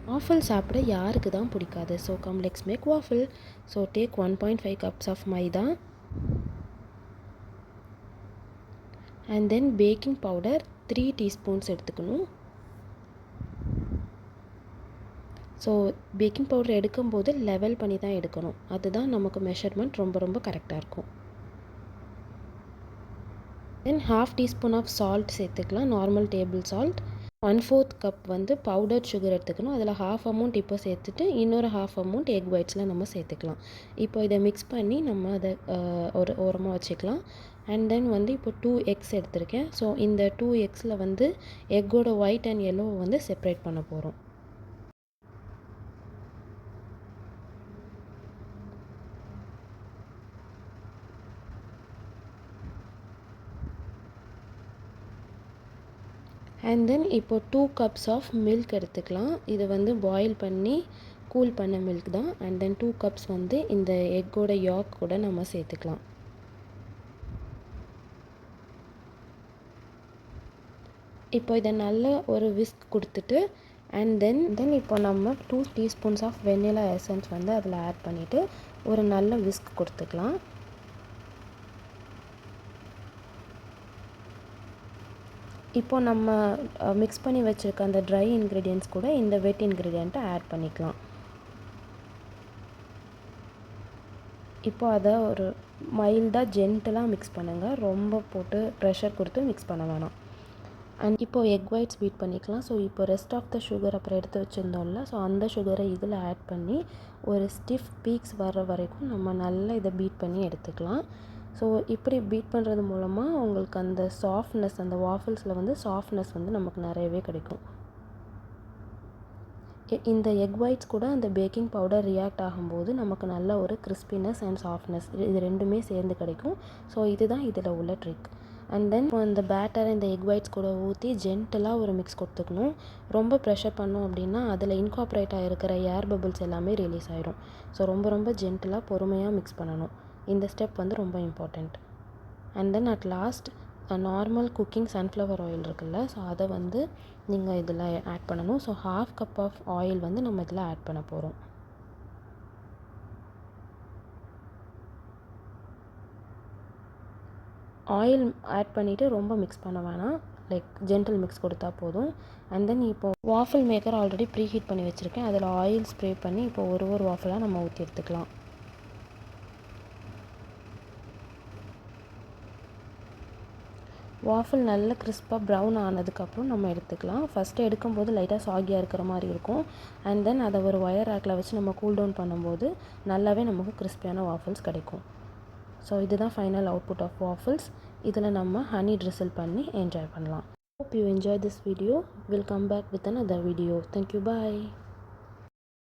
Waffle சாப்பிட யாருக்கு தான் பிடிக்காது? So come let's make waffle. So take 1.5 cups of maida and then baking powder 3 teaspoons எடுத்துக்கணும். ஸோ பேக்கிங் பவுடர் எடுக்கும்போது லெவல் பண்ணி தான் எடுக்கணும். அதுதான் நமக்கு மெஷர்மெண்ட் ரொம்ப ரொம்ப கரெக்டாக இருக்கும். தென் 1/2 டீஸ்பூன் ஆஃப் சால்ட் சேர்த்துக்கலாம், நார்மல் டேபிள் சால்ட். 1/4 கப் வந்து பவுடர் சுகர் எடுத்துக்கணும். அதில் 1/2 அமௌண்ட் இப்போ சேர்த்துட்டு இன்னொரு 1/2 அமௌண்ட் எக் ஒயிட்ஸில் நம்ம சேர்த்துக்கலாம். இப்போ இதை மிக்ஸ் பண்ணி நம்ம அதை ஒரு ஓரமாக வச்சுக்கலாம். அண்ட் தென் வந்து இப்போ 2 எக்ஸ் எடுத்திருக்கேன். ஸோ இந்த 2 எக்ஸில் வந்து எக்கோட ஒயிட் அண்ட் எல்லோவை வந்து செப்ரேட் பண்ண போகிறோம். அண்ட் தென் இப்போ 2 cups ஆஃப் மில்க் எடுத்துக்கலாம். இது வந்து பாயில் பண்ணி கூல் பண்ண மில்க் தான். அண்ட் தென் 2 cups வந்து இந்த எக்கோட யாக் கூட நம்ம சேர்த்துக்கலாம். இப்போ இதை நல்ல ஒரு விஸ்க் கொடுத்துட்டு அண்ட் தென் இப்போ நம்ம 2 டீஸ்பூன்ஸ் ஆஃப் வெண்ணிலா எசன்ஸ் வந்து அதில் ஆட் பண்ணிவிட்டு ஒரு நல்ல விஸ்க் கொடுத்துக்கலாம். இப்போ நம்ம மிக்ஸ் பண்ணி வச்சுருக்க அந்த ட்ரை இன்க்ரீடியன்ட்ஸ் கூட இந்த வெட் இன்க்ரீடியண்ட்டை ஆட் பண்ணிக்கலாம். இப்போ அதை ஒரு மைல்டாக ஜென்டலாக மிக்ஸ் பண்ணுங்கள், ரொம்ப போட்டு ப்ரெஷர் கொடுத்து மிக்ஸ் பண்ண வேணாம். அண்ட் இப்போ எக் ஒயிட்ஸ் பீட் பண்ணிக்கலாம். ஸோ இப்போ ரெஸ்ட் ஆஃப் த சுகர் அப்புறம் எடுத்து வச்சுருந்தோம்ல, ஸோ அந்த சுகரை இதில் ஆட் பண்ணி ஒரு ஸ்டிஃப் பீக்ஸ் வர்ற வரைக்கும் நம்ம நல்லா இதை பீட் பண்ணி எடுத்துக்கலாம். ஸோ இப்படி பீட் பண்ணுறது மூலமாக உங்களுக்கு அந்த சாஃப்ட்னஸ், அந்த வாஃபிள்ஸில் வந்து சாஃப்ட்னஸ் வந்து நமக்கு நிறையவே கிடைக்கும். இந்த எக் ஒயிட்ஸ் கூட அந்த பேக்கிங் பவுடர் ரியாக்ட் ஆகும்போது நமக்கு நல்ல ஒரு கிறிஸ்பினஸ் அண்ட் சாஃப்ட்னஸ் இது ரெண்டுமே சேர்ந்து கிடைக்கும். ஸோ இதுதான் இதில் உள்ள ட்ரிக். அண்ட் தென் இந்த பேட்டரை இந்த எக் ஒயிட்ஸ் கூட ஊற்றி ஜென்டலாக ஒரு மிக்ஸ் கொடுத்துக்கணும். ரொம்ப ப்ரெஷர் பண்ணோம் அப்படின்னா அதில் இன்கார்பரேட் ஆகிருக்கிற ஏர் பபிள்ஸ் எல்லாமே ரிலீஸ் ஆகிரும். ஸோ ரொம்ப ஜென்டலாக பொறுமையாக மிக்ஸ் பண்ணணும். இந்த ஸ்டெப் வந்து ரொம்ப important. And then at last normal cooking sunflower oil இருக்குல்ல, ஸோ அதை வந்து நீங்கள் இதில் ஆட் பண்ணணும். ஸோ 1/2 கப் ஆஃப் ஆயில் வந்து நம்ம இதில் ஆட் பண்ண போகிறோம். ஆயில் ஆட் பண்ணிவிட்டு ரொம்ப மிக்ஸ் பண்ண வேணாம், லைக் ஜென்டில் மிக்ஸ் கொடுத்தா போதும். அண்ட் தென் இப்போது waffle maker already preheat பண்ணி வச்சுருக்கேன். அதில் ஆயில் ஸ்ப்ரே பண்ணி இப்போ ஒரு வாஃபிளாக நம்ம ஊற்றி எடுத்துக்கலாம். வாஃபிள் நல்ல கிறிஸ்பாக ப்ரௌன் ஆனதுக்கப்புறம் நம்ம எடுத்துக்கலாம். ஃபஸ்ட்டு எடுக்கும்போது லைட்டாக சாகியாக இருக்கிற மாதிரி இருக்கும். அண்ட் தென் அதை ஒரு ஒயர் ரேக்கில் வச்சு நம்ம கூல் டவுன் பண்ணும்போது நல்லாவே நமக்கு கிறிஸ்பியான வாஃபிள்ஸ் கிடைக்கும். ஸோ இதுதான் ஃபைனல் அவுட்புட் ஆஃப் வாஃபிள்ஸ். இதில் நம்ம ஹனி ட்ரிசில் பண்ணி என்ஜாய் பண்ணலாம். Hope you enjoyed this video. We'll come back with another video. Thank you. Bye.